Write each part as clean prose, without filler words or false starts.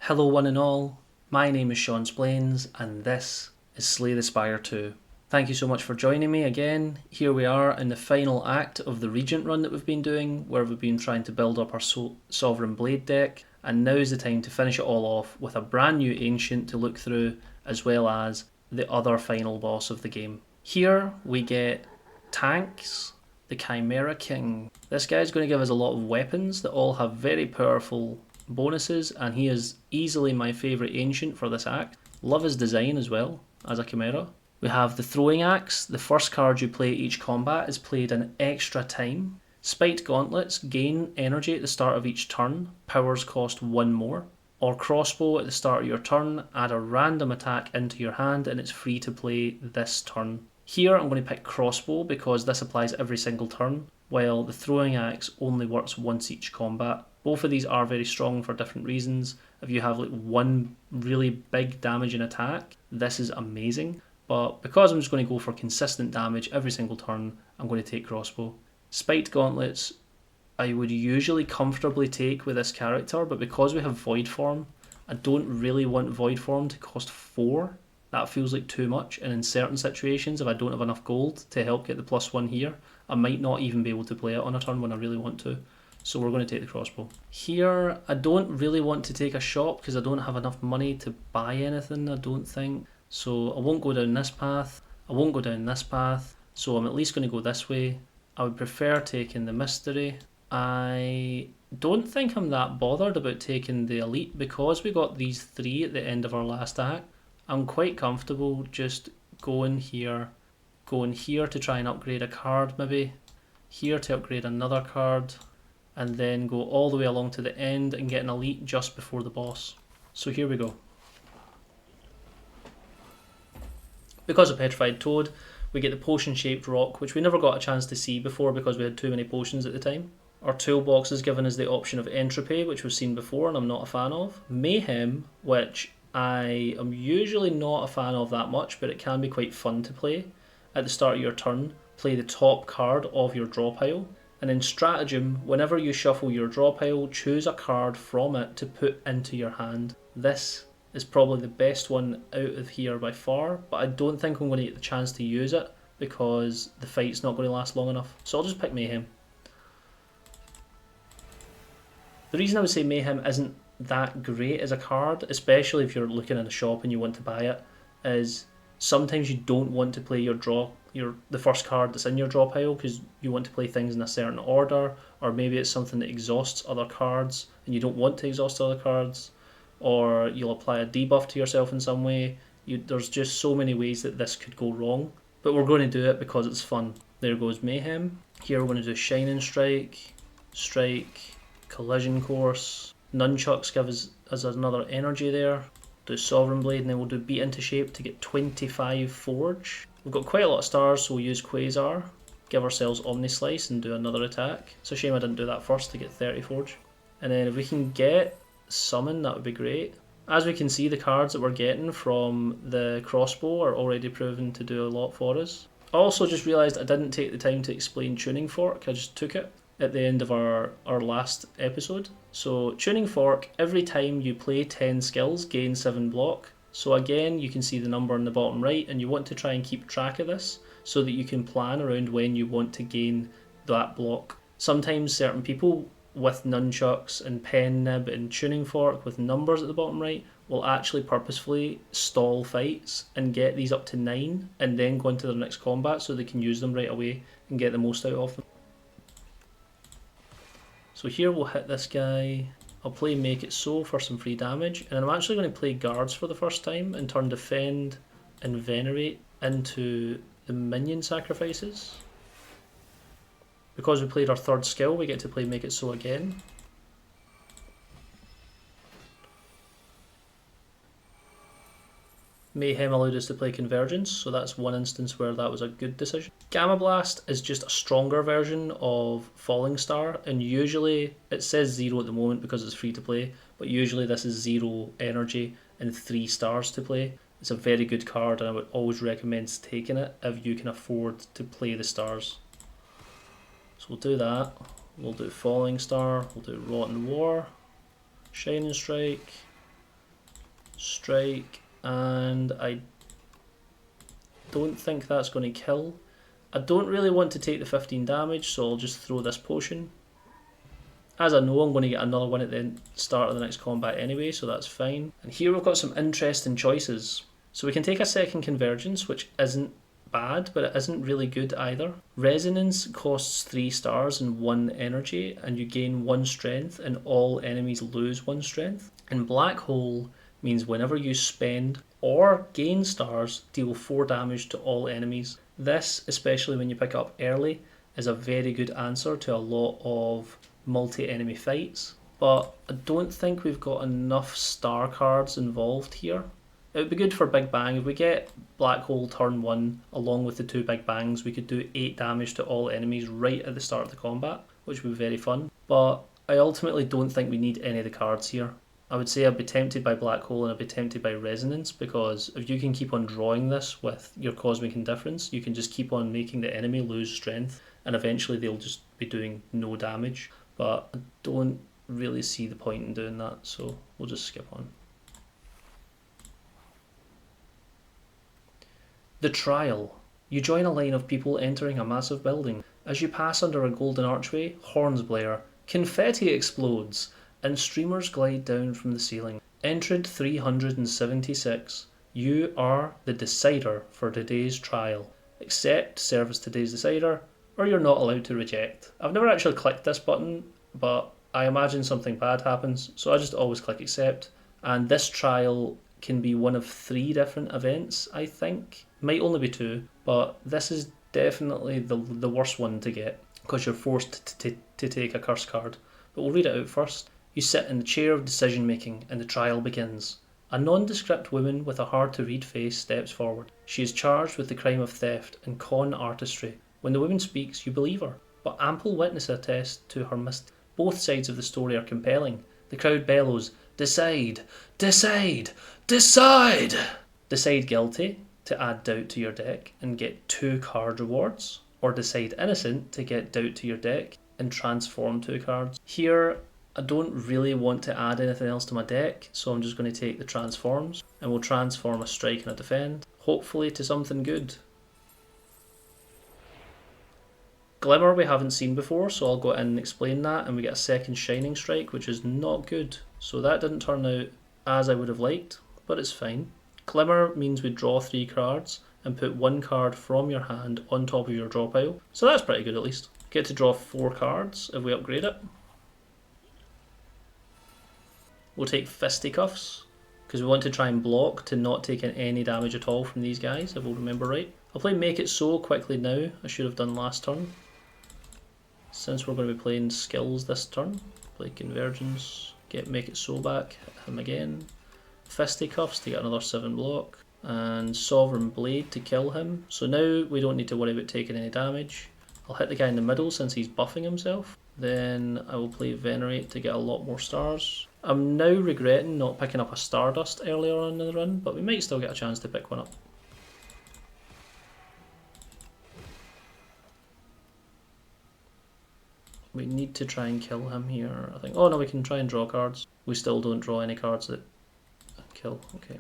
Hello one and all, my name is Sean Splains and this is Slay the Spire 2. Thank you so much for joining me again. Here we are in the final act of the Regent run that we've been doing, where we've been trying to build up our Sovereign Blade deck, and now is the time to finish it all off with a brand new Ancient to look through, as well as the other final boss of the game. Here we get Tanx, the Chimera King. This guy's going to give us a lot of weapons that all have very powerful bonuses, and he is easily my favourite Ancient for this act. Love his design as well as a Chimera. We have the Throwing Axe. The first card you play each combat is played an extra time. Spiked Gauntlets gain energy at the start of each turn. Powers cost 1 more. Or Crossbow at the start of your turn. Add a random attack into your hand and it's free to play this turn. Here I'm going to pick Crossbow because this applies every single turn, while the Throwing Axe only works once each combat. Both of these are very strong for different reasons. If you have like one really big damaging attack, this is amazing. But because I'm just going to go for consistent damage every single turn, I'm going to take Crossbow. Spiked Gauntlets I would usually comfortably take with this character, but because we have Void Form, I don't really want Void Form to cost 4. That feels like too much, and in certain situations, if I don't have enough gold to help get the +1 here, I might not even be able to play it on a turn when I really want to. So we're going to take the Crossbow. Here, I don't really want to take a shop because I don't have enough money to buy anything, I don't think. So I won't go down this path, I won't go down this path, so I'm at least going to go this way. I would prefer taking the Mystery. I don't think I'm that bothered about taking the Elite because we got these 3 at the end of our last act. I'm quite comfortable just going here to try and upgrade a card maybe, here to upgrade another card, and then go all the way along to the end and get an Elite just before the boss. So here we go. Because of Petrified Toad, we get the potion-shaped rock, which we never got a chance to see before because we had too many potions at the time. Our toolbox is given us the option of Entropy, which we've seen before and I'm not a fan of. Mayhem, which I am usually not a fan of that much, but it can be quite fun to play. At the start of your turn, play the top card of your draw pile. And in Stratagem, whenever you shuffle your draw pile, choose a card from it to put into your hand. This is probably the best one out of here by far, but I don't think I'm going to get the chance to use it because the fight's not going to last long enough. So I'll just pick Mayhem. The reason I would say Mayhem isn't that great as a card, especially if you're looking in a shop and you want to buy it, is sometimes you don't want to play the first card that's in your draw pile because you want to play things in a certain order, or maybe it's something that exhausts other cards and you don't want to exhaust other cards, or you'll apply a debuff to yourself in some way. There's just so many ways that this could go wrong, but we're going to do it because it's fun. There goes Mayhem. Here we're going to do Shining Strike, Collision Course. Nunchucks give us another energy there. Do Sovereign Blade, and then we'll do Beat into Shape to get 25 Forge. We've got quite a lot of stars, so we'll use Quasar, give ourselves Omni Slice and do another attack. It's a shame I didn't do that first to get 30 Forge. And then if we can get Summon, that would be great. As we can see, the cards that we're getting from the Crossbow are already proven to do a lot for us. I also just realised I didn't take the time to explain Tuning Fork, I just took it at the end of our last episode. So Tuning Fork, every time you play 10 skills, gain 7 block. So again, you can see the number in the bottom right, and you want to try and keep track of this so that you can plan around when you want to gain that block. Sometimes certain people with nunchucks and pen nib and tuning fork with numbers at the bottom right will actually purposefully stall fights and get these up to 9 and then go into their next combat so they can use them right away and get the most out of them. So here we'll hit this guy. I'll play Make It So for some free damage, and I'm actually going to play Guards for the first time and turn Defend and Venerate into the minion sacrifices. Because we played our third skill, we get to play Make It So again. Mayhem allowed us to play Convergence, so that's one instance where that was a good decision. Gamma Blast is just a stronger version of Falling Star, and usually it says 0 at the moment because it's free to play, but usually this is 0 energy and 3 stars to play. It's a very good card and I would always recommend taking it if you can afford to play the stars. So we'll do that. We'll do Falling Star, we'll do Rotten War, Shining Strike, Strike, and I don't think that's going to kill. I don't really want to take the 15 damage, so I'll just throw this potion. As I know, I'm going to get another one at the start of the next combat anyway, so that's fine. And here we've got some interesting choices. So we can take a second convergence, which isn't bad, but it isn't really good either. Resonance costs 3 stars and 1 energy, and you gain 1 strength, and all enemies lose 1 strength. And Black Hole means whenever you spend or gain stars, deal 4 damage to all enemies. This, especially when you pick up early, is a very good answer to a lot of multi-enemy fights, but I don't think we've got enough star cards involved here. It would be good for Big Bang. If we get Black Hole turn 1 along with the 2 Big Bangs, we could do 8 damage to all enemies right at the start of the combat, which would be very fun. But I ultimately don't think we need any of the cards here. I would say I'd be tempted by Black Hole and I'd be tempted by Resonance, because if you can keep on drawing this with your Cosmic Indifference, you can just keep on making the enemy lose strength, and eventually they'll just be doing no damage. But I don't really see the point in doing that, so we'll just skip on. The Trial. You join a line of people entering a massive building. As you pass under a golden archway, horns blare, confetti explodes, and streamers glide down from the ceiling. Entrant 376. You are the decider for today's trial. Accept, serve as today's decider, or you're not allowed to reject. I've never actually clicked this button, but I imagine something bad happens, so I just always click accept. And this trial can be one of 3 different events, I think. Might only be 2, but this is definitely the worst one to get, because you're forced to take a curse card. But we'll read it out first. You sit in the chair of decision making, and the trial begins. A nondescript woman with a hard-to-read face steps forward. She is charged with the crime of theft and con artistry. When the woman speaks, you believe her, but ample witnesses attest to her misdeeds. Both sides of the story are compelling. The crowd bellows, "Decide! Decide! Decide!" Decide guilty to add doubt to your deck and get 2 card rewards, or decide innocent to get doubt to your deck and transform 2 cards. Here, I don't really want to add anything else to my deck, so I'm just going to take the transforms, and we'll transform a strike and a defend, hopefully to something good. Glimmer we haven't seen before, so I'll go in and explain that, and we get a second Shining Strike, which is not good. So that didn't turn out as I would have liked, but it's fine. Glimmer means we draw 3 cards and put 1 card from your hand on top of your draw pile, so that's pretty good at least. Get to draw 4 cards if we upgrade it. We'll take Fisticuffs, because we want to try and block to not take in any damage at all from these guys, if we'll remember right. I'll play Make It So quickly now, I should have done last turn. Since we're going to be playing skills this turn, play Convergence, get Make It So back, hit him again. Fisticuffs to get another 7 block, and Sovereign Blade to kill him. So now we don't need to worry about taking any damage. I'll hit the guy in the middle since he's buffing himself. Then I will play Venerate to get a lot more stars. I'm now regretting not picking up a Stardust earlier on in the run, but we might still get a chance to pick one up. We need to try and kill him here, I think. Oh no, we can try and draw cards. We still don't draw any cards that kill, okay.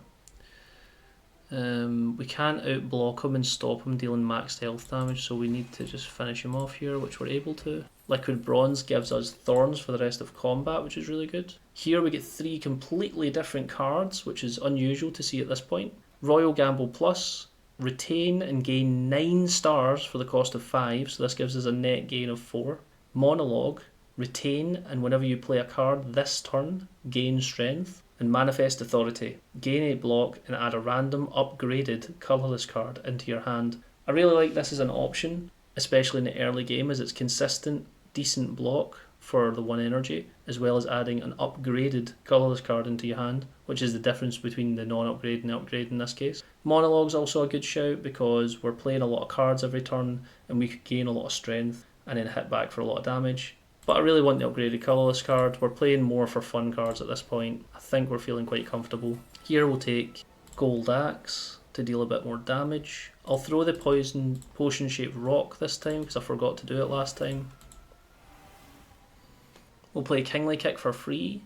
We can't outblock him and stop him dealing maxed health damage, so we need to just finish him off here, which we're able to. Liquid Bronze gives us Thorns for the rest of combat, which is really good. Here we get 3 completely different cards, which is unusual to see at this point. Royal Gamble Plus, retain and gain 9 stars for the cost of 5, so this gives us a net gain of 4. Monologue, retain, and whenever you play a card this turn, gain strength. And Manifest Authority, gain 8 block and add a random upgraded colourless card into your hand. I really like this as an option, especially in the early game, as it's consistent, decent block for the 1 energy, as well as adding an upgraded colourless card into your hand, which is the difference between the non-upgrade and the upgrade in this case. Monologue's also a good shout because we're playing a lot of cards every turn and we could gain a lot of strength and then hit back for a lot of damage. But I really want the upgraded colourless card. We're playing more for fun cards at this point. I think we're feeling quite comfortable. Here we'll take Gold Axe to deal a bit more damage. I'll throw the Poison Potion Shaped Rock this time because I forgot to do it last time. We'll play Kingly Kick for free.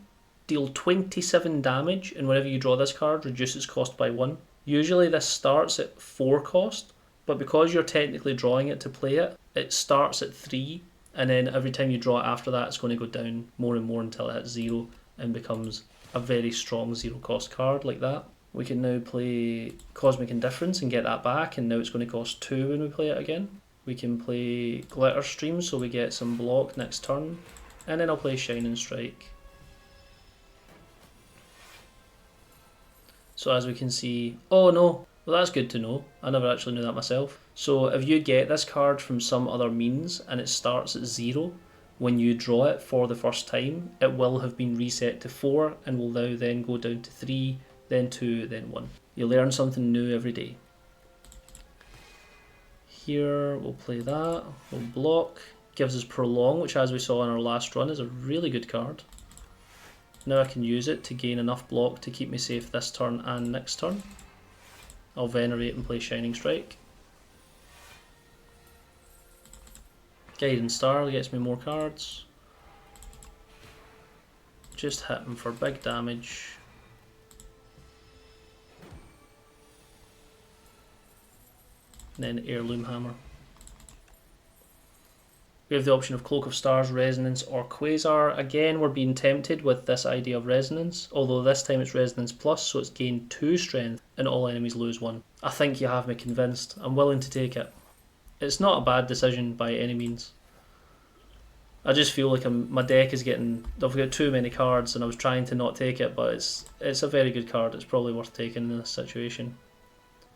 Deal 27 damage, and whenever you draw this card, reduce its cost by 1. Usually this starts at 4 cost, but because you're technically drawing it to play it, it starts at 3, and then every time you draw it after that, it's going to go down more and more until it hits 0 and becomes a very strong 0 cost card like that. We can now play Cosmic Indifference and get that back, and now it's going to cost 2 when we play it again. We can play Glitter Stream so we get some block next turn, and then I'll play Shining Strike. So as we can see, oh no, well that's good to know, I never actually knew that myself. So if you get this card from some other means and it starts at 0, when you draw it for the first time, it will have been reset to 4 and will now then go down to 3, then 2, then 1. You learn something new every day. Here we'll play that, we'll block, gives us Prolong, which as we saw in our last run is a really good card. Now I can use it to gain enough block to keep me safe this turn and next turn. I'll Venerate and play Shining Strike. Guiding Star gets me more cards. Just hit him for big damage. And then Heirloom Hammer. We have the option of Cloak of Stars, Resonance or Quasar. Again, we're being tempted with this idea of Resonance, although this time it's Resonance Plus, so it's gained 2 strength and all enemies lose 1. I think you have me convinced. I'm willing to take it. It's not a bad decision by any means. I just feel like my deck is getting... I've got too many cards and I was trying to not take it, but it's a very good card. It's probably worth taking in this situation.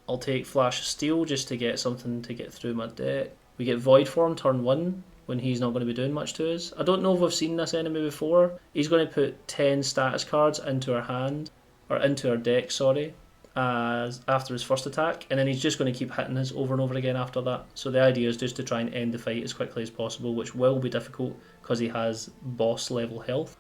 I'll take Flash of Steel just to get something to get through my deck. We get Void Form turn 1. When he's not going to be doing much to us. I don't know if we've seen this enemy before. He's going to put 10 status cards into our hand, or into our deck, sorry, after his first attack, and then he's just going to keep hitting us over and over again after that. So the idea is just to try and end the fight as quickly as possible, which will be difficult because he has boss level health.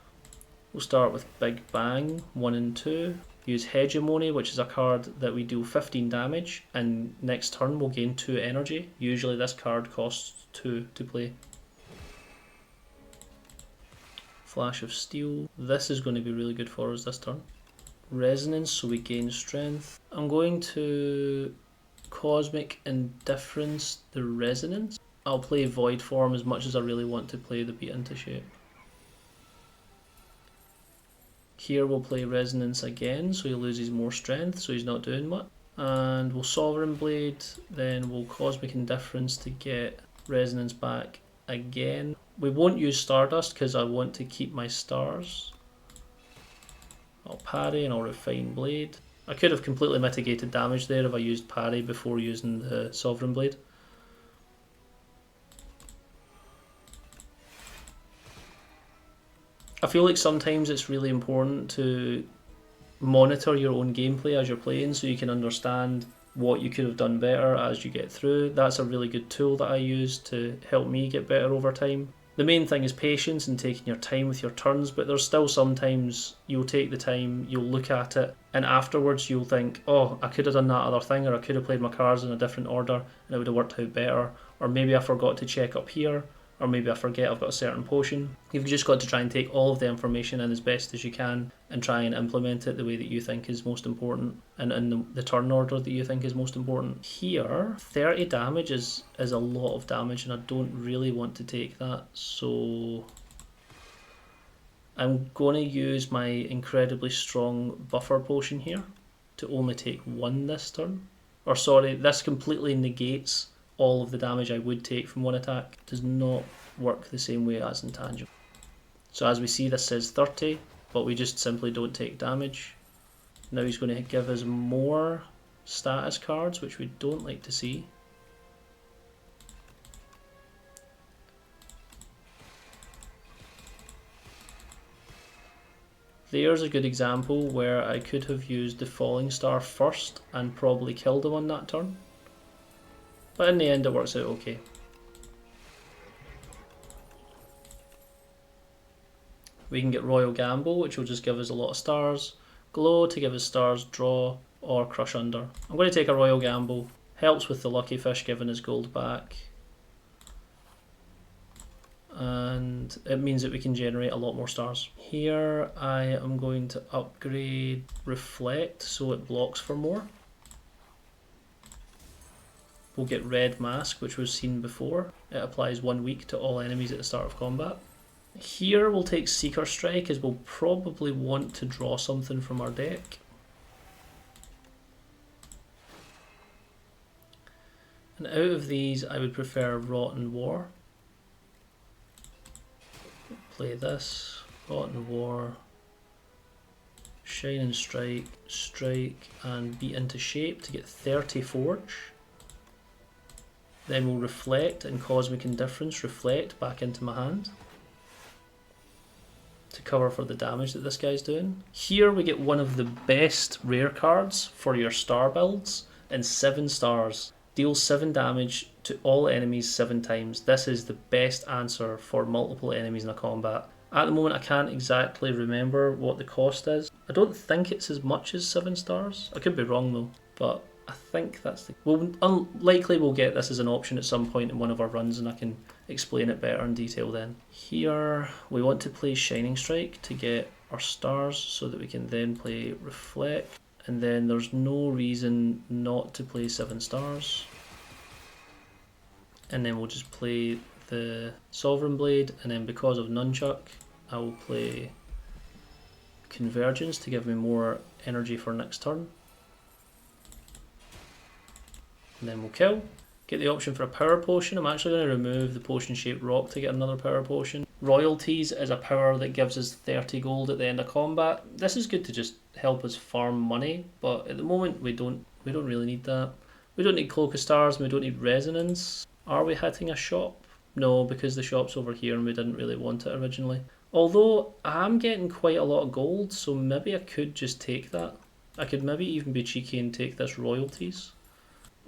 We'll start with Big Bang, 1 and 2. Use Hegemony, which is a card that we deal 15 damage, and next turn we'll gain 2 energy. Usually this card costs 2 to play. Flash of Steel. This is going to be really good for us this turn. Resonance, so we gain strength. I'm going to Cosmic Indifference the Resonance. I'll play Void Form as much as I really want to play the Beat into Shape. Here we'll play Resonance again, so he loses more strength, so he's not doing much. And we'll Sovereign Blade, then we'll Cosmic Indifference to get Resonance back again. We won't use Stardust because I want to keep my stars. I'll parry and I'll Refine Blade. I could have completely mitigated damage there if I used parry before using the Sovereign Blade. I feel like sometimes it's really important to monitor your own gameplay as you're playing so you can understand what you could have done better as you get through. That's a really good tool that I use to help me get better over time. The main thing is patience and taking your time with your turns, but there's still sometimes you'll take the time, you'll look at it, and afterwards you'll think, oh, I could have done that other thing, or I could have played my cards in a different order and it would have worked out better, or maybe I forgot to check up here, or maybe I forget I've got a certain potion. You've just got to try and take all of the information in as best as you can and try and implement it the way that you think is most important and in the turn order that you think is most important. Here, 30 damage is a lot of damage and I don't really want to take that, so I'm going to use my incredibly strong buffer potion here to only take 1 this turn. Or sorry, this completely negates all of the damage I would take from 1 attack. Does not work the same way as Intangible. So as we see, this says 30, but we just simply don't take damage. Now he's going to give us more status cards, which we don't like to see. There's a good example where I could have used the Falling Star first and probably killed him on that turn. But in the end it works out okay. We can get Royal Gamble, which will just give us a lot of stars. Glow to give us stars, draw, or Crush Under. I'm going to take a Royal Gamble. Helps with the Lucky Fish giving us gold back. and it means that we can generate a lot more stars. Here I am going to upgrade Reflect so it blocks for more. We'll get Red Mask, which was seen before. It applies 1 week to all enemies at the start of combat. Here we'll take Seeker Strike, as we'll probably want to draw something from our deck. And out of these I would prefer Rotten War. Play this, Rotten War, Shining Strike, Strike, and Beat into Shape to get 30 Forge. Then we'll Reflect and Cosmic Indifference, Reflect back into my hand to cover for the damage that this guy's doing. Here we get one of the best rare cards for your star builds, and 7 stars. Deals 7 damage to all enemies 7 times. This is the best answer for multiple enemies in a combat. At the moment I can't exactly remember what the cost is. I don't think it's as much as 7 stars. I could be wrong though, but I think that's the... Unlikely we'll get this as an option at some point in one of our runs, and I can explain it better in detail then. Here we want to play Shining Strike to get our stars so that we can then play Reflect. And then there's no reason not to play 7 stars. And then we'll just play the Sovereign Blade, and then because of Nunchuck, I will play Convergence to give me more energy for next turn. And then we'll kill. Get the option for a power potion. I'm actually going to remove the potion shaped rock to get another power potion. Royalties is a power that gives us 30 gold at the end of combat. This is good to just help us farm money, but at the moment we don't really need that. We don't need Cloak of Stars and we don't need Resonance. Are we hitting a shop? No, because the shop's over here and we didn't really want it originally. Although I'm getting quite a lot of gold, so maybe I could just take that. I could maybe even be cheeky and take this Royalties.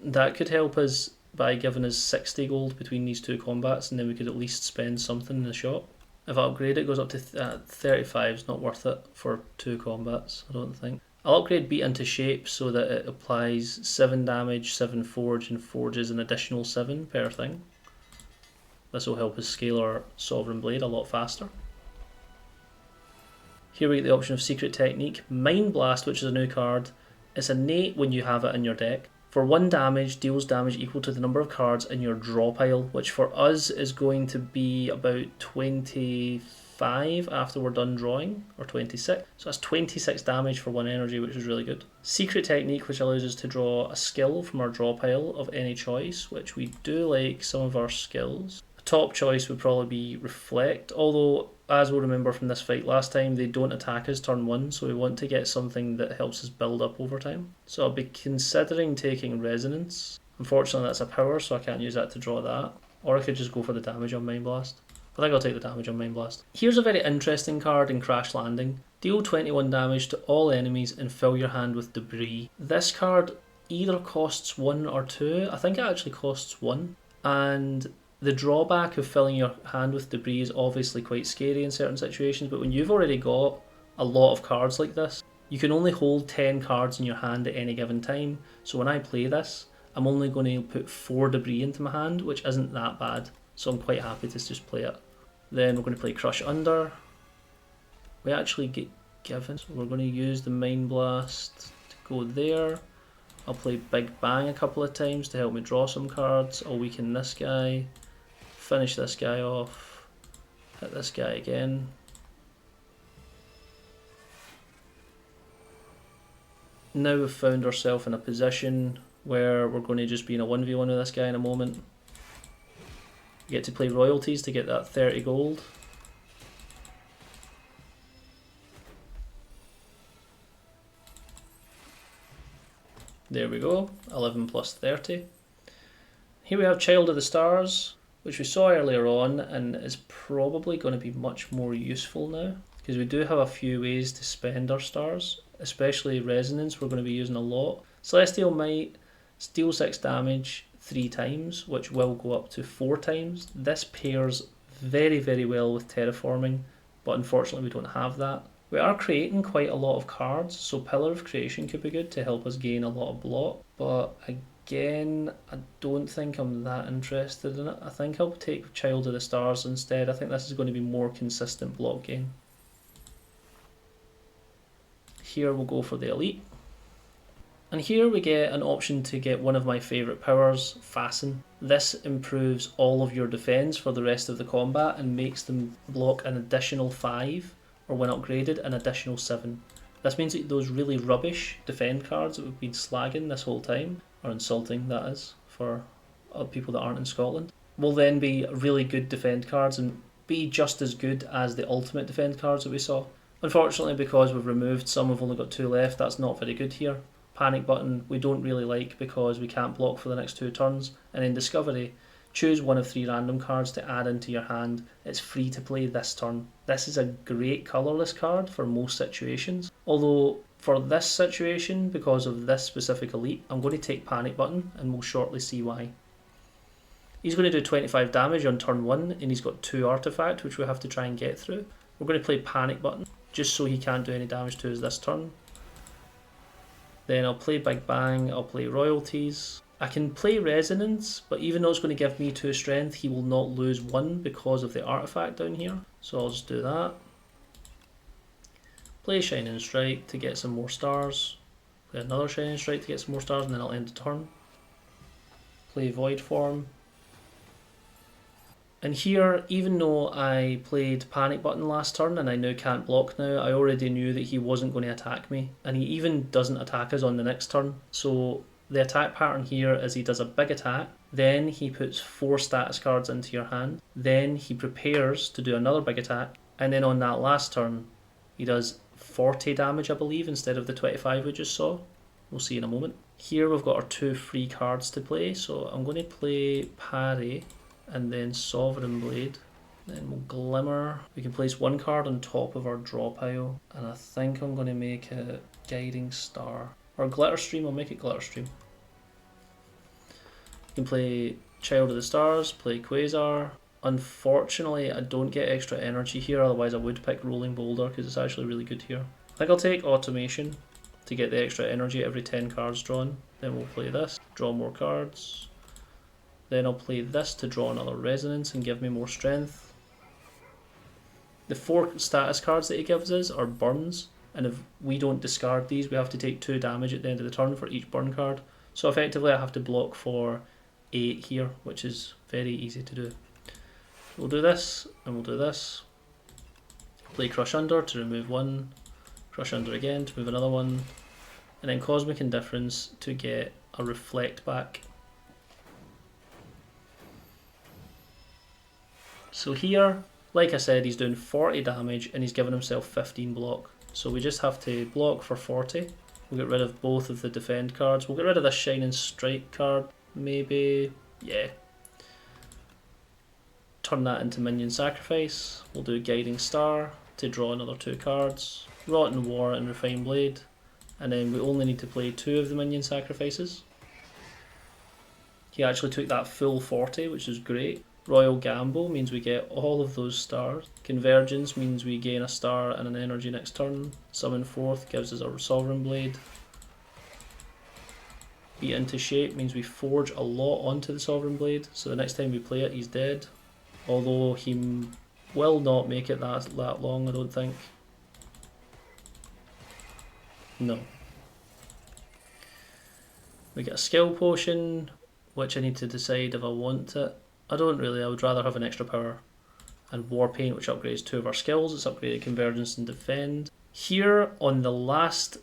That could help us by giving us 60 gold between these 2 combats, and then we could at least spend something in the shop. If I upgrade it, it goes up to 35, it's not worth it for 2 combats, I don't think. I'll upgrade Beat into Shape so that it applies 7 damage, 7 forge, and forges an additional 7 per thing. This will help us scale our Sovereign Blade a lot faster. Here we get the option of Secret Technique. Mind Blast, which is a new card. It's innate when you have it in your deck. For 1 damage, deals damage equal to the number of cards in your draw pile, which for us is going to be about 25 after we're done drawing, or 26. So that's 26 damage for 1 energy, which is really good. Secret Technique, which allows us to draw a skill from our draw pile of any choice, which we do like some of our skills. The top choice would probably be Reflect, although as we'll remember from this fight last time, they don't attack us turn 1, so we want to get something that helps us build up over time. So I'll be considering taking Resonance. Unfortunately that's a power, so I can't use that to draw that. Or I could just go for the damage on Mind Blast. I think I'll take the damage on Mind Blast. Here's a very interesting card in Crash Landing. Deal 21 damage to all enemies and fill your hand with debris. This card either costs 1 or 2. I think it actually costs 1. And the drawback of filling your hand with debris is obviously quite scary in certain situations, but when you've already got a lot of cards like this, you can only hold 10 cards in your hand at any given time. So when I play this, I'm only going to put 4 debris into my hand, which isn't that bad. So I'm quite happy to just play it. Then we're going to play Crush Under. We actually get given, so we're going to use the Mind Blast to go there. I'll play Big Bang a couple of times to help me draw some cards. I'll weaken this guy. Finish this guy off, hit this guy again. Now we've found ourselves in a position where we're going to just be in a 1v1 with this guy in a moment. We get to play Royalties to get that 30 gold. There we go, 11 plus 30. Here we have Child of the Stars, which we saw earlier on and is probably going to be much more useful now, because we do have a few ways to spend our stars, especially Resonance we're going to be using a lot. Celestial Might, steal 6 damage 3 times, which will go up to 4 times. This pairs very, very well with Terraforming, but unfortunately we don't have that. We are creating quite a lot of cards, so Pillar of Creation could be good to help us gain a lot of block, but again, I don't think I'm that interested in it. I think I'll take Child of the Stars instead. I think this is going to be more consistent block gain. Here we'll go for the Elite. And here we get an option to get one of my favourite powers, Fasten. This improves all of your defence for the rest of the combat and makes them block an additional 5, or when upgraded, an additional 7. This means that those really rubbish defend cards that we've been slagging this whole time, or insulting that is, for other people that aren't in Scotland, will then be really good defend cards and be just as good as the ultimate defend cards that we saw. Unfortunately, because we've removed some, we've only got 2 left, that's not very good here. Panic button we don't really like because we can't block for the next 2 turns. And in Discovery, choose one of 3 random cards to add into your hand. It's free to play this turn. This is a great colourless card for most situations. Although for this situation, because of this specific Elite, I'm going to take Panic button and we'll shortly see why. He's going to do 25 damage on turn 1 and he's got 2 artifact which we have to try and get through. We're going to play Panic button just so he can't do any damage to us this turn. Then I'll play Big Bang, I'll play Royalties. I can play Resonance, but even though it's going to give me 2 strength, he will not lose 1 because of the artifact down here. So I'll just do that. Play Shining Strike to get some more stars. Play another Shining Strike to get some more stars, and then I'll end the turn. Play Void Form. And here, even though I played Panic button last turn and I now can't block now, I already knew that he wasn't going to attack me. And he even doesn't attack us on the next turn. So the attack pattern here is he does a big attack, then he puts 4 status cards into your hand, then he prepares to do another big attack, and then on that last turn he does 40 damage I believe instead of the 25 we just saw. We'll see in a moment. Here we've got our 2 free cards to play, so I'm going to play Parry and then Sovereign Blade. Then we'll Glimmer. We can place 1 card on top of our draw pile, and I think I'm going to make it Guiding Star. Or Glitter Stream, I'll make it Glitter Stream. You can play Child of the Stars, play Quasar. Unfortunately, I don't get extra energy here, otherwise I would pick Rolling Boulder because it's actually really good here. I think I'll take Automation to get the extra energy every 10 cards drawn. Then we'll play this, draw more cards. Then I'll play this to draw another Resonance and give me more strength. The 4 status cards that he gives us are burns, and if we don't discard these, we have to take 2 damage at the end of the turn for each burn card. So effectively I have to block for 8 here, which is very easy to do. We'll do this, and we'll do this. Play Crush Under to remove 1, Crush Under again to move another one, and then Cosmic Indifference to get a Reflect back. So here, like I said, he's doing 40 damage and he's given himself 15 block. So we just have to block for 40. We'll get rid of both of the defend cards. We'll get rid of this Shining Strike card, maybe. Yeah. Turn that into Minion Sacrifice. We'll do Guiding Star to draw another 2 cards. Rotten War and Refined Blade. And then we only need to play 2 of the Minion Sacrifices. He actually took that full 40, which is great. Royal Gamble means we get all of those stars. Convergence means we gain a star and an energy next turn. Summon Forth gives us a Sovereign Blade. Beat into Shape means we forge a lot onto the Sovereign Blade, so the next time we play it he's dead. Although he will not make it that long, I don't think. No. We get a Skill Potion, which I need to decide if I want it. I don't really, I would rather have an extra power. And War Paint, which upgrades 2 of our skills. It's upgraded Convergence and Defend. Here, on the last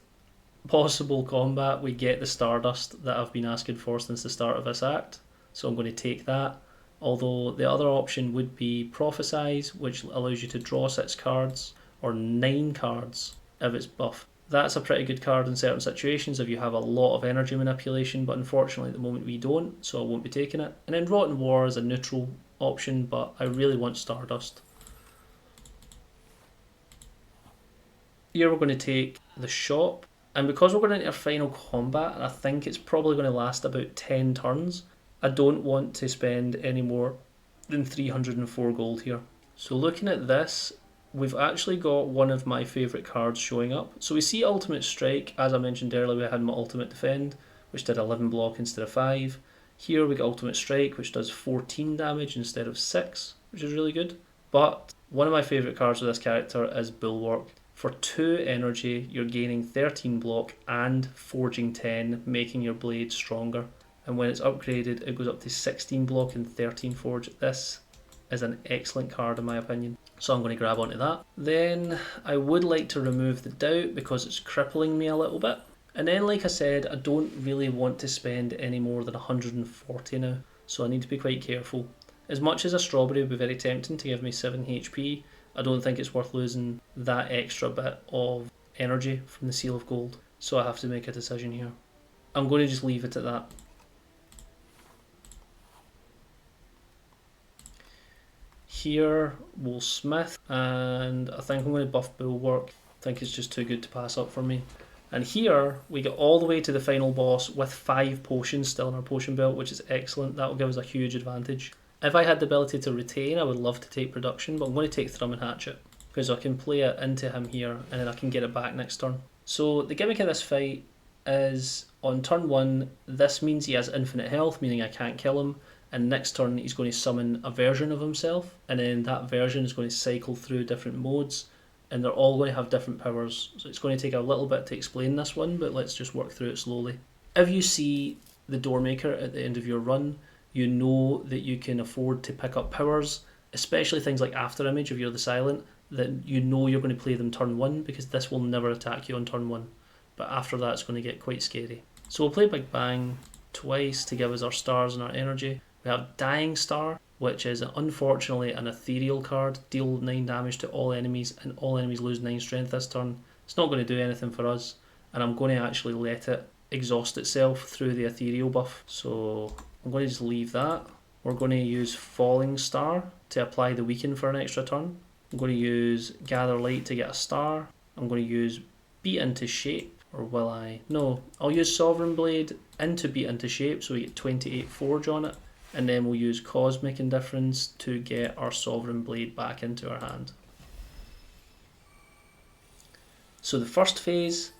possible combat, we get the Stardust that I've been asking for since the start of this act. So I'm going to take that. Although the other option would be Prophesize, which allows you to draw 6 cards, or 9 cards if it's buffed. That's a pretty good card in certain situations if you have a lot of energy manipulation, but unfortunately at the moment we don't, so I won't be taking it. And then Rotten War is a neutral option, but I really want Stardust. Here we're going to take the Shop, and because we're going into our final combat, and I think it's probably going to last about 10 turns, I don't want to spend any more than 304 gold here. So looking at this, we've actually got one of my favourite cards showing up. So we see Ultimate Strike, as I mentioned earlier we had my Ultimate Defend. which did 11 block instead of 5. Here we got Ultimate Strike, which does 14 damage instead of 6, which is really good. But one of my favourite cards with this character is Bulwark. For 2 energy, you're gaining 13 block and forging 10, making your blade stronger. And when it's upgraded, it goes up to 16 block and 13 forge. This is an excellent card in my opinion. So I'm going to grab onto that. Then I would like to remove the Doubt because it's crippling me a little bit. And then, like I said, I don't really want to spend any more than 140 now, so I need to be quite careful. As much as a Strawberry would be very tempting to give me 7 HP, I don't think it's worth losing that extra bit of energy from the Seal of Gold, so I have to make a decision here. I'm going to just leave it at that. Here we'll Smith, and I think I'm going to buff Bulwark. I think it's just too good to pass up for me. And here we get all the way to the final boss with 5 potions still in our potion belt, which is excellent. That will give us a huge advantage. If I had the ability to retain, I would love to take production, but I'm going to take Thrum and Hatchet because I can play it into him here and then I can get it back next turn. So the gimmick of this fight is on turn 1, this means he has infinite health, meaning I can't kill him. And next turn he's going to summon a version of himself, and then that version is going to cycle through different modes, and they're all going to have different powers. So it's going to take a little bit to explain this one, but let's just work through it slowly. If you see the Doormaker at the end of your run, you know that you can afford to pick up powers, especially things like After Image if you're the Silent, that you know you're going to play them turn 1 because this will never attack you on turn 1. But after that it's going to get quite scary. So we'll play Big Bang twice to give us our stars and our energy. We have Dying Star, which is unfortunately an ethereal card. Deal 9 damage to all enemies, and all enemies lose 9 strength this turn. It's not going to do anything for us, and I'm going to actually let it exhaust itself through the ethereal buff. So I'm going to just leave that. We're going to use Falling Star to apply the Weaken for an extra turn. I'm going to use Gather Light to get a star. I'm going to use Beat into Shape, or will I? No, I'll use Sovereign Blade into Beat into Shape so we get 28 forge on it. And then we'll use Cosmic Indifference to get our Sovereign Blade back into our hand. So the first phase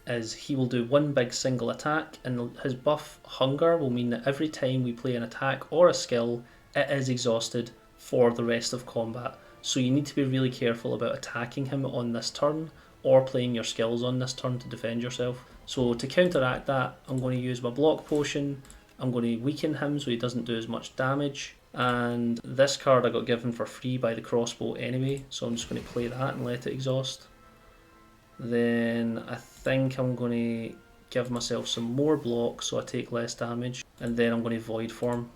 is he will do one big single attack, and his buff Hunger will mean that every time we play an attack or a skill, it is exhausted for the rest of combat. So you need to be really careful about attacking him on this turn or playing your skills on this turn to defend yourself. So to counteract that, I'm going to use my Block Potion. I'm going to weaken him so he doesn't do as much damage, and this card I got given for free by the crossbow anyway, so I'm just going to play that and let it exhaust. Then I think I'm going to give myself some more block so I take less damage, and then I'm going to Void Form.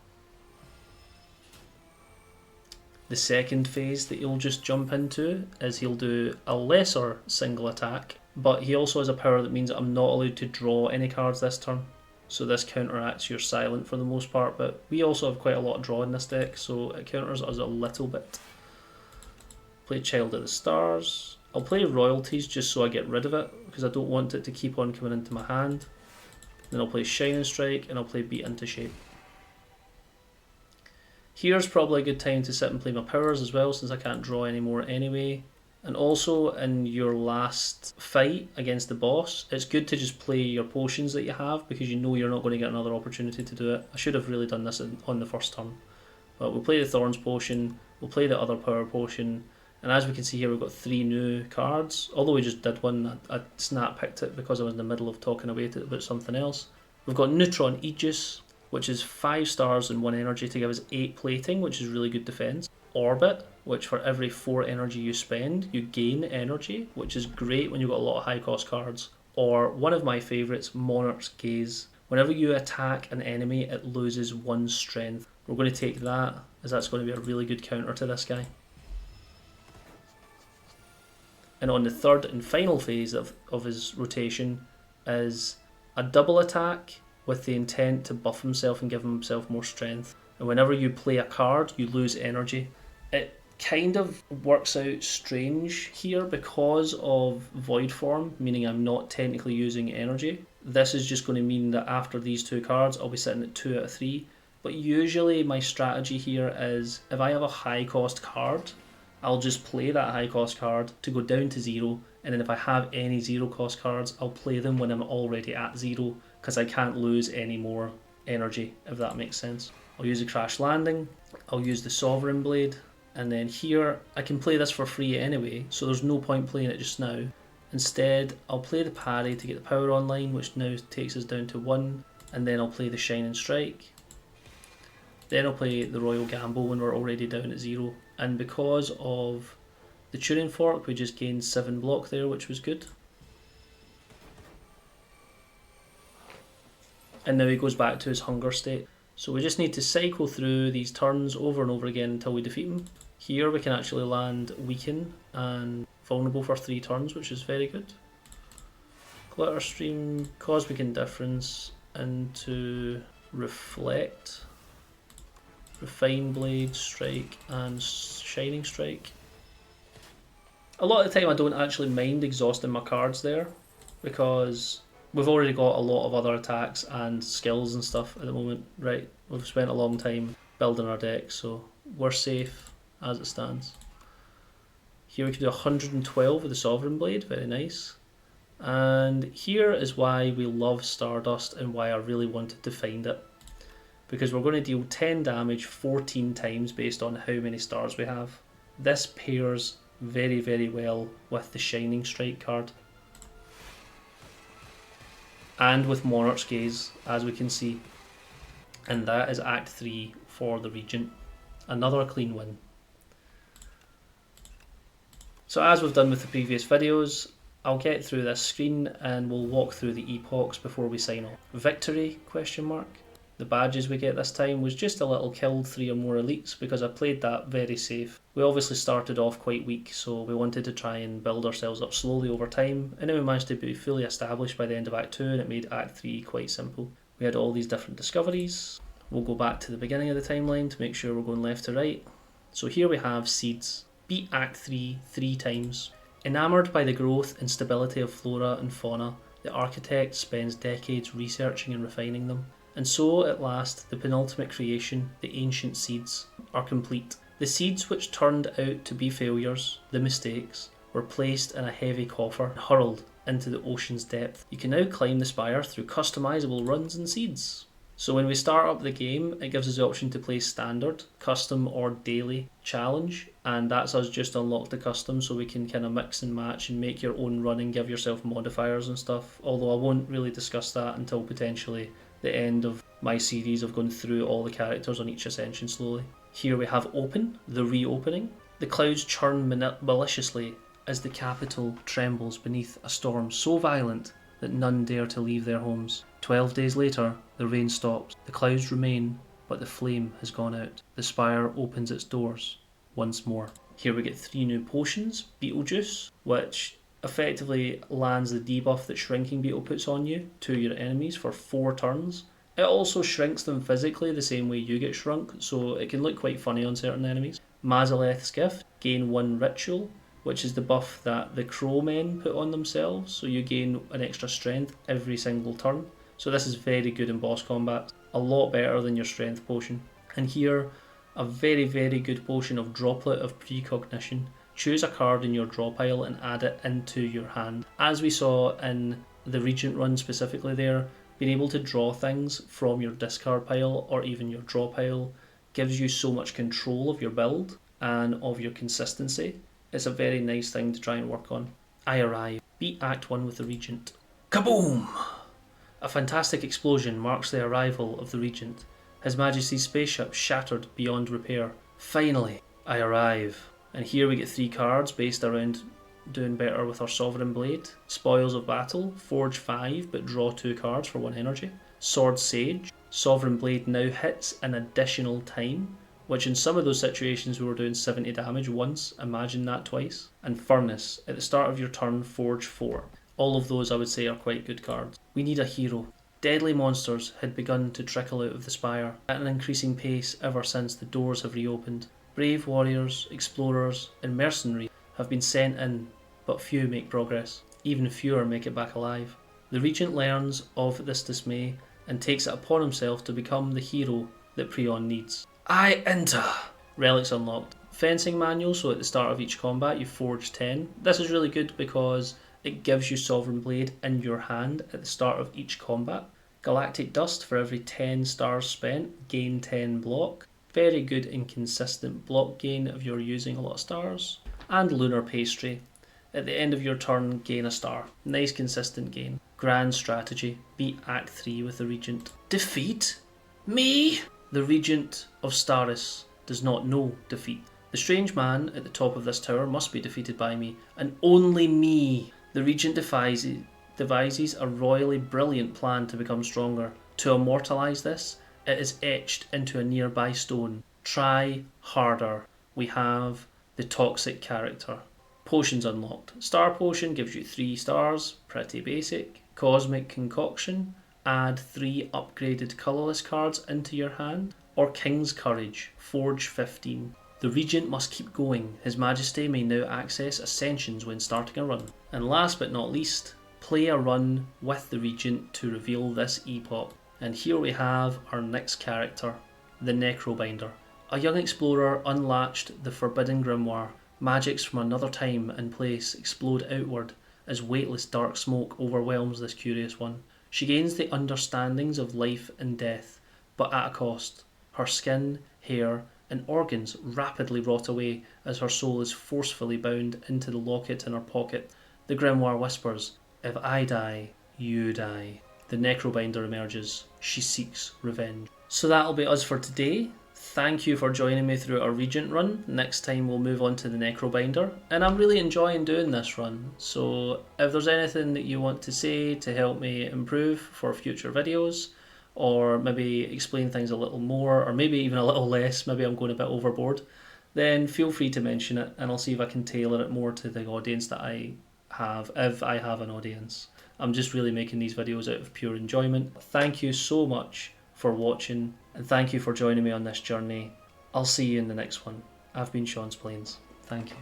The second phase that he'll just jump into is he'll do a lesser single attack, but he also has a power that means that I'm not allowed to draw any cards this turn. So this counteracts your Silent for the most part, but we also have quite a lot of draw in this deck, so it counters us a little bit. Play Child of the Stars. I'll play Royalties just so I get rid of it, because I don't want it to keep on coming into my hand. Then I'll play Shining Strike, and I'll play Beat into Shape. Here's probably a good time to sit and play my powers as well, since I can't draw anymore anyway. And also in your last fight against the boss, it's good to just play your potions that you have because you know you're not going to get another opportunity to do it. I should have really done this on the first turn. But we'll play the Thorns potion, we'll play the other power potion, and as we can see here we've got 3 new cards. Although we just did one, I snap picked it because I was in the middle of talking about something else. We've got Neutron Aegis, which is 5 stars and 1 energy to give us 8 plating, which is really good defense. Orbit, which for every 4 energy you spend, you gain energy, which is great when you've got a lot of high cost cards. Or one of my favourites, Monarch's Gaze. Whenever you attack an enemy, it loses 1 strength. We're going to take that, as that's going to be a really good counter to this guy. And on the third and final phase of his rotation is a double attack with the intent to buff himself and give himself more strength. And whenever you play a card, you lose energy. It kind of works out strange here because of Void Form, meaning I'm not technically using energy. This is just going to mean that after these 2 cards, I'll be sitting at 2 out of 3. But usually my strategy here is, if I have a high cost card, I'll just play that high cost card to go down to 0 and then if I have any 0 cost cards, I'll play them when I'm already at 0, because I can't lose any more energy, if that makes sense. I'll use the Crash Landing, I'll use the Sovereign Blade, and then here I can play this for free anyway, so there's no point playing it just now. Instead, I'll play the parry to get the power online, which now takes us down to 1, and then I'll play the Shining Strike. Then I'll play the Royal Gamble when we're already down at 0, and because of the Tuning Fork we just gained 7 block there, which was good. And now he goes back to his hunger state. So we just need to cycle through these turns over and over again until we defeat him. Here we can actually land Weaken and Vulnerable for 3 turns, which is very good. Glitter Stream, Cosmic Indifference into Reflect, Refine Blade, Strike and Shining Strike. A lot of the time I don't actually mind exhausting my cards there, because we've already got a lot of other attacks and skills and stuff at the moment, right? We've spent a long time building our deck, so we're safe as it stands. Here we can do 112 with the Sovereign Blade, very nice. And here is why we love Stardust and why I really wanted to find it. Because we're going to deal 10 damage 14 times based on how many stars we have. This pairs very, very well with the Shining Strike card. And with Monarch's Gaze, as we can see. And that is Act 3 for the Regent. Another clean win. So as we've done with the previous videos, I'll get through this screen and we'll walk through the epochs before we sign off. Victory? Question mark. The badges we get this time was just a little killed 3 or more elites, because I played that very safe. We obviously started off quite weak, so we wanted to try and build ourselves up slowly over time, and then we managed to be fully established by the end of Act 2, and it made Act 3 quite simple. We had all these different discoveries. We'll go back to the beginning of the timeline to make sure we're going left to right. So here we have Seeds. Beat Act 3 3 times. Enamoured by the growth and stability of flora and fauna, the architect spends decades researching and refining them. And so, at last, the penultimate creation, the ancient seeds, are complete. The seeds which turned out to be failures, the mistakes, were placed in a heavy coffer and hurled into the ocean's depth. You can now climb the spire through customisable runs and seeds. So when we start up the game, it gives us the option to play standard, custom or daily challenge, and that's us just unlock the custom, so we can kind of mix and match and make your own run and give yourself modifiers and stuff, although I won't really discuss that until potentially the end of my series of going through all the characters on each ascension slowly. Here we have Open, the reopening. The clouds churn maliciously as the capital trembles beneath a storm so violent that none dare to leave their homes. 12 days later, the rain stops. The clouds remain, but the flame has gone out. The spire opens its doors once more. Here we get 3 new potions. Beetlejuice, which effectively lands the debuff that Shrinking Beetle puts on you to your enemies for 4 turns. It also shrinks them physically the same way you get shrunk, so it can look quite funny on certain enemies. Mazaleth's Gift, gain 1 ritual, which is the buff that the Crowmen put on themselves, so you gain an extra strength every single turn. So this is very good in boss combat, a lot better than your strength potion. And here, a very, very good potion of Droplet of Precognition. Choose a card in your draw pile and add it into your hand. As we saw in the Regent run specifically there, being able to draw things from your discard pile or even your draw pile gives you so much control of your build and of your consistency. It's a very nice thing to try and work on. I Arrive. Beat Act 1 with the Regent. Kaboom! A fantastic explosion marks the arrival of the Regent. His Majesty's spaceship shattered beyond repair. Finally, I arrive. And here we get 3 cards based around doing better with our Sovereign Blade. Spoils of Battle, forge 5 but draw 2 cards for 1 energy. Sword Sage, Sovereign Blade now hits an additional time, which in some of those situations we were doing 70 damage once, imagine that twice. And Furnace, at the start of your turn, forge 4. All of those I would say are quite good cards. We need a hero. Deadly monsters had begun to trickle out of the spire at an increasing pace ever since the doors have reopened. Brave warriors, explorers and mercenaries have been sent in, but few make progress. Even fewer make it back alive. The Regent learns of this dismay and takes it upon himself to become the hero that Prion needs. I enter! Relics unlocked. fencing manual, so at the start of each combat you forge 10. This is really good because it gives you Sovereign Blade in your hand at the start of each combat. Galactic Dust, for every 10 stars spent, gain 10 block. Very good and consistent block gain if you're using a lot of stars. And Lunar Pastry. At the end of your turn, gain a star. Nice consistent gain. Grand strategy. Beat Act 3 with the Regent. Defeat? Me? The Regent of Staris does not know defeat. The strange man at the top of this tower must be defeated by me, and only me. The Regent devises a royally brilliant plan to become stronger. To immortalise this, it is etched into a nearby stone. Try harder. We have the toxic character. Potions unlocked. Star Potion gives you 3 stars, pretty basic. Cosmic Concoction, add 3 upgraded colourless cards into your hand. Or King's Courage, forge 15. The Regent must keep going. His Majesty may now access Ascensions when starting a run. And last but not least, play a run with the Regent to reveal this epoch. And here we have our next character, the Necrobinder. A young explorer unlatched the forbidden grimoire. Magics from another time and place explode outward as weightless dark smoke overwhelms this curious one. She gains the understandings of life and death, but at a cost. Her skin, hair, and organs rapidly rot away as her soul is forcefully bound into the locket in her pocket. The grimoire whispers, "If I die, you die." The Necrobinder emerges. She seeks revenge. So that'll be us for today. Thank you for joining me through our Regent run. Next time we'll move on to the Necrobinder. And I'm really enjoying doing this run. So if there's anything that you want to say to help me improve for future videos, or maybe explain things a little more, or maybe even a little less, maybe I'm going a bit overboard, then feel free to mention it and I'll see if I can tailor it more to the audience that I have, if I have an audience. I'm just really making these videos out of pure enjoyment. Thank you so much for watching, and thank you for joining me on this journey. I'll see you in the next one. I've been Sean Splains. Thank you.